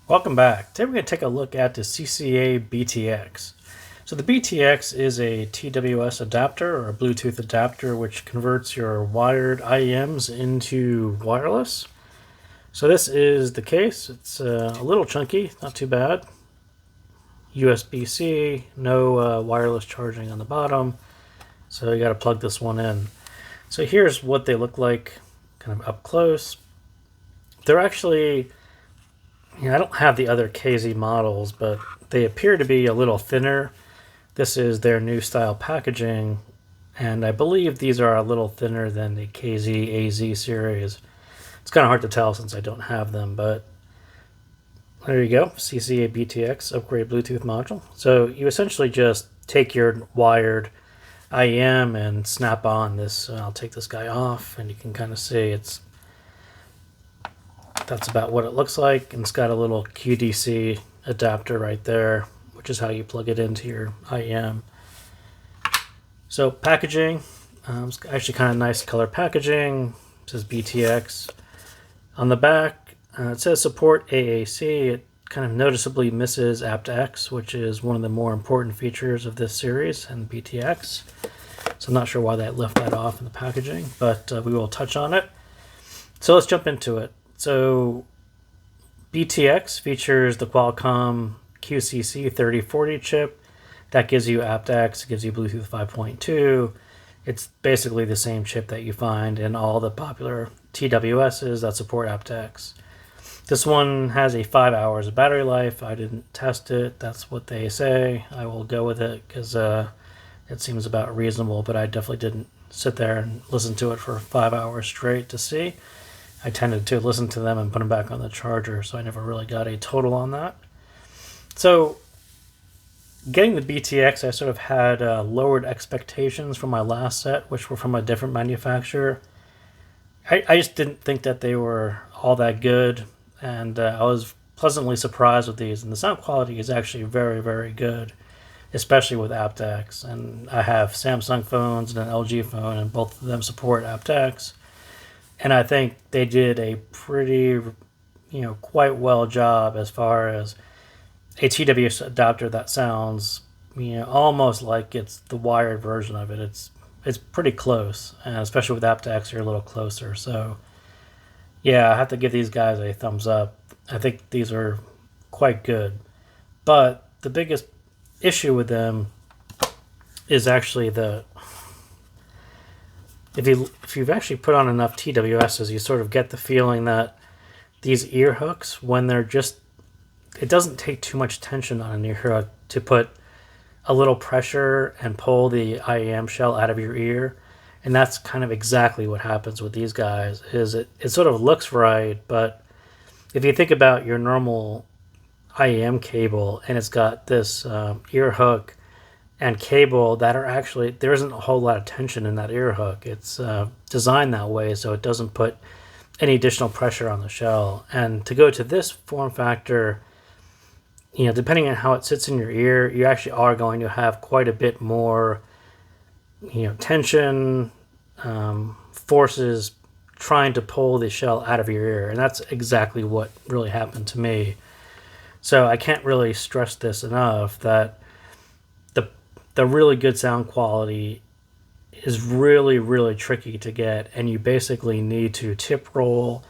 Welcome back. Today we're going to take a look at the CCA BTX. So the BTX is a TWS adapter or a Bluetooth adapter which converts your wired IEMs into wireless. So this is the case. It's a little chunky, not too bad. USB-C, no wireless charging on the bottom. So you got to plug this one in. So here's what they look like kind of up close. They're actually... I don't have the other KZ models, but they appear to be a little thinner. This is their new style packaging, and I believe these are a little thinner than the KZ AZ series. It's kind of hard to tell since I don't have them, but there you go. CCA BTX upgrade Bluetooth module. So you essentially just take your wired IEM and snap on this. I'll take this guy off, and you can kind of see that's about what it looks like, and it's got a little QDC adapter right there, which is how you plug it into your IEM. So packaging, it's actually kind of nice color packaging. It says BTX. On the back, it says support AAC. It kind of noticeably misses AptX, which is one of the more important features of this series and BTX. So I'm not sure why they left that off in the packaging, but we will touch on it. So let's jump into it. So BTX features the Qualcomm QCC 3040 chip. That gives you AptX, gives you Bluetooth 5.2. It's basically the same chip that you find in all the popular TWSs that support AptX. This one has a 5 hours of battery life. I didn't test it. That's what they say. I will go with it because it seems about reasonable, but I definitely didn't sit there and listen to it for 5 hours straight to see. I tended to listen to them and put them back on the charger, so I never really got a total on that. So getting the BTX, I sort of had lowered expectations from my last set, which were from a different manufacturer. I just didn't think that they were all that good, and I was pleasantly surprised with these. And the sound quality is actually very, very good, especially with AptX. And I have Samsung phones and an LG phone, and both of them support AptX. And I think they did a pretty, quite well job as far as a TWS adapter that sounds, almost like it's the wired version of it. It's pretty close, and especially with AptX, you're a little closer. So, yeah, I have to give these guys a thumbs up. I think these are quite good. But the biggest issue with them is actually if you've actually put on enough TWSs, you sort of get the feeling that these ear hooks, when they're just, it doesn't take too much tension on an ear hook to put a little pressure and pull the IEM shell out of your ear. And that's kind of exactly what happens with these guys. It sort of looks right, but if you think about your normal IEM cable and it's got this ear hook and cable that are actually, there isn't a whole lot of tension in that ear hook. It's designed that way so it doesn't put any additional pressure on the shell. And to go to this form factor, depending on how it sits in your ear, you actually are going to have quite a bit more, tension, forces trying to pull the shell out of your ear. And that's exactly what really happened to me. So I can't really stress this enough that the really good sound quality is really, really tricky to get, and you basically need to tip roll.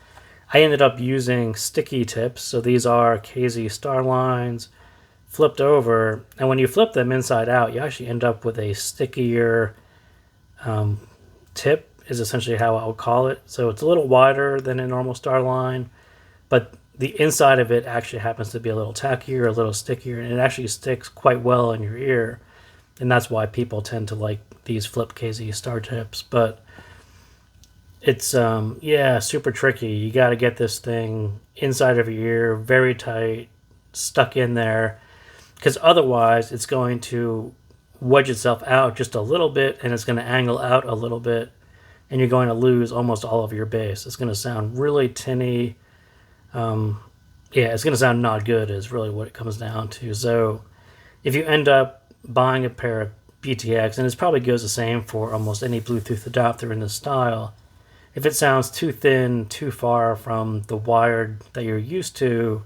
I ended up using sticky tips, so these are KZ star lines flipped over, and when you flip them inside out, you actually end up with a stickier tip, is essentially how I would call it. So it's a little wider than a normal star line, but the inside of it actually happens to be a little tackier, a little stickier, and it actually sticks quite well in your ear. And that's why people tend to like these flip KZ star tips. But it's, super tricky. You got to get this thing inside of your ear, very tight, stuck in there. Because otherwise, it's going to wedge itself out just a little bit, and it's going to angle out a little bit. And you're going to lose almost all of your bass. It's going to sound really tinny. It's going to sound not good is really what it comes down to. So if you end up buying a pair of BTX, and it probably goes the same for almost any Bluetooth adapter in this style, if it sounds too thin, too far from the wired that you're used to,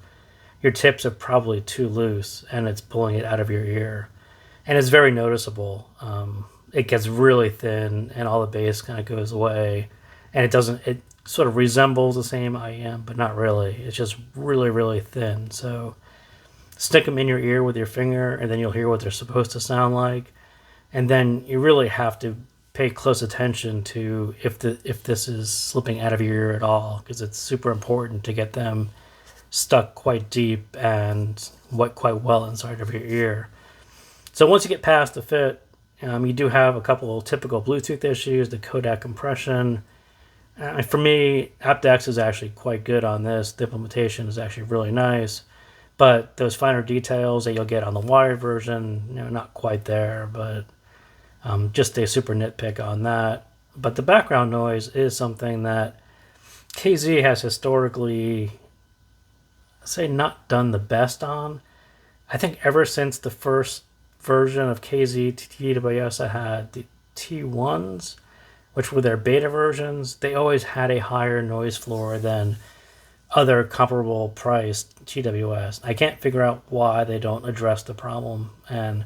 your tips are probably too loose and it's pulling it out of your ear. And it's very noticeable. It gets really thin and all the bass kind of goes away. And it sort of resembles the same IEM, but not really. It's just really, really thin. So stick them in your ear with your finger and then you'll hear what they're supposed to sound like. And then you really have to pay close attention to if this is slipping out of your ear at all, because it's super important to get them stuck quite deep and quite well inside of your ear. So once you get past the fit, you do have a couple of typical Bluetooth issues, the codec compression. For me, AptX is actually quite good on this. The implementation is actually really nice, but those finer details that you'll get on the wired version, not quite there, but just a super nitpick on that. But the background noise is something that KZ has historically, say, not done the best on. I think ever since the first version of KZ TWS, I had the T1s, which were their beta versions. They always had a higher noise floor than other comparable priced TWS. I can't figure out why they don't address the problem. And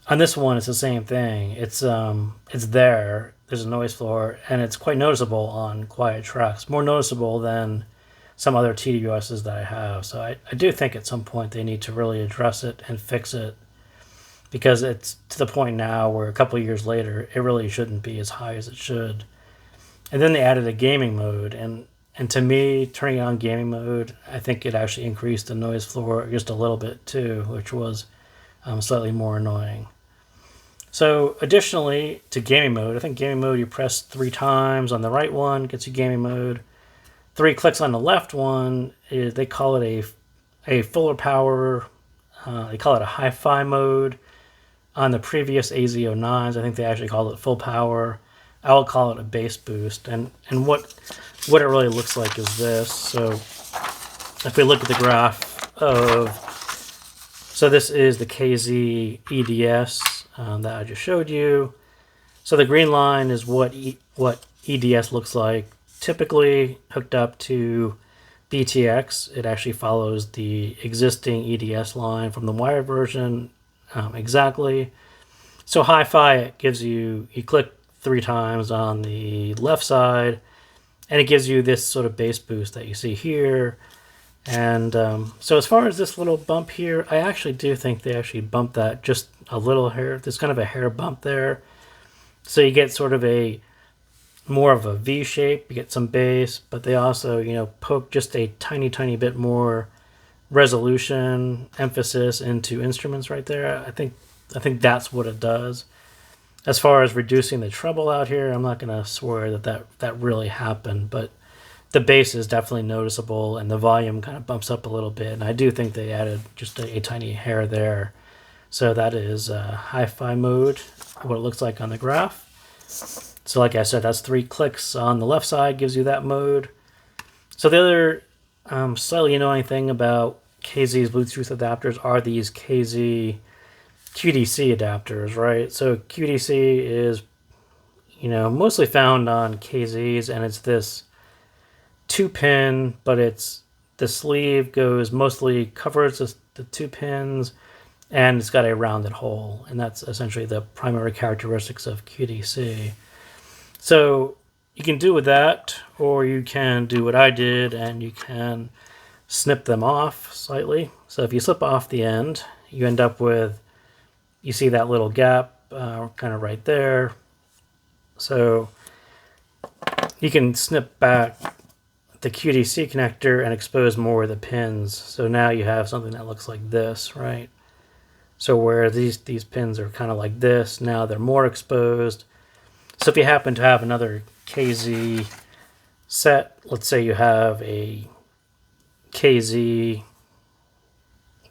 on this one, it's the same thing. It's there. There's a noise floor, and it's quite noticeable on quiet tracks. More noticeable than some other TWSs that I have. So I do think at some point they need to really address it and fix it, because it's to the point now where a couple of years later, it really shouldn't be as high as it should. And then they added a gaming mode, and to me, turning on gaming mode, I think it actually increased the noise floor just a little bit too, which was slightly more annoying. So additionally to gaming mode, I think gaming mode, you press 3 times on the right one, gets you gaming mode. 3 clicks on the left one, they call it a fuller power, they call it a Hifi mode. On the previous AZ09s, I think they actually called it full power. I will call it a bass boost. And what it really looks like is this. So if we look at the graph so this is the KZ EDS that I just showed you. So the green line is what EDS looks like, typically hooked up to BTX. It actually follows the existing EDS line from the wired version exactly. So Hi-Fi, it gives you click 3 times on the left side, and it gives you this sort of bass boost that you see here. And so as far as this little bump here, I actually do think they actually bumped that just a little hair. There's kind of a hair bump there. So you get sort of more of a V shape, you get some bass, but they also, poke just a tiny, tiny bit more resolution, emphasis into instruments right there. I think that's what it does. As far as reducing the treble out here, I'm not going to swear that really happened, but the bass is definitely noticeable and the volume kind of bumps up a little bit. And I do think they added just a tiny hair there. So that is Hi-Fi mode, what it looks like on the graph. So like I said, that's 3 clicks on the left side, gives you that mode. So the other slightly annoying thing about KZ's Bluetooth adapters are these KZ QDC adapters, right? So QDC is, mostly found on KZs, and it's this 2-pin, but the sleeve covers the 2 pins, and it's got a rounded hole, and that's essentially the primary characteristics of QDC. So you can do with that, or you can do what I did, and you can snip them off slightly. So if you slip off the end, you end up with, you see that little gap kind of right there. So you can snip back the QDC connector and expose more of the pins. So now you have something that looks like this, right? So where these pins are kind of like this, now they're more exposed. So if you happen to have another KZ set, let's say you have a KZ,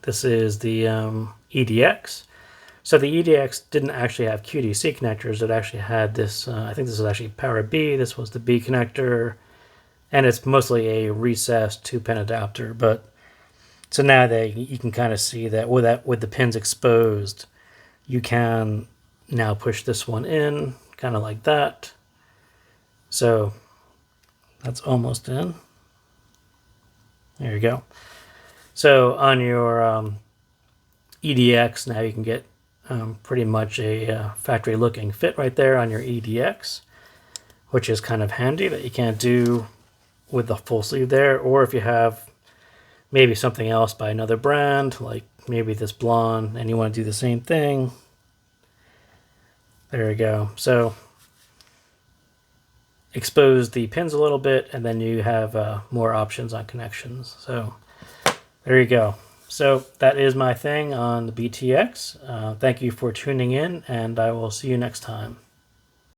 this is the EDX. So the EDX didn't actually have QDC connectors. It actually had this, I think this is actually power B. This was the B connector. And it's mostly a recessed 2-pin adapter. But so now you can kind of see that with the pins exposed, you can now push this one in, kind of like that. So that's almost in. There you go. So on your EDX, now you can get pretty much a factory looking fit right there on your EDX, which is kind of handy that you can't do with the full sleeve there. Or if you have maybe something else by another brand, like maybe this blonde, and you want to do the same thing, there you go. So expose the pins a little bit, and then you have more options on connections. So there you go. So that is my thing on the BTX. Thank you for tuning in, and I will see you next time.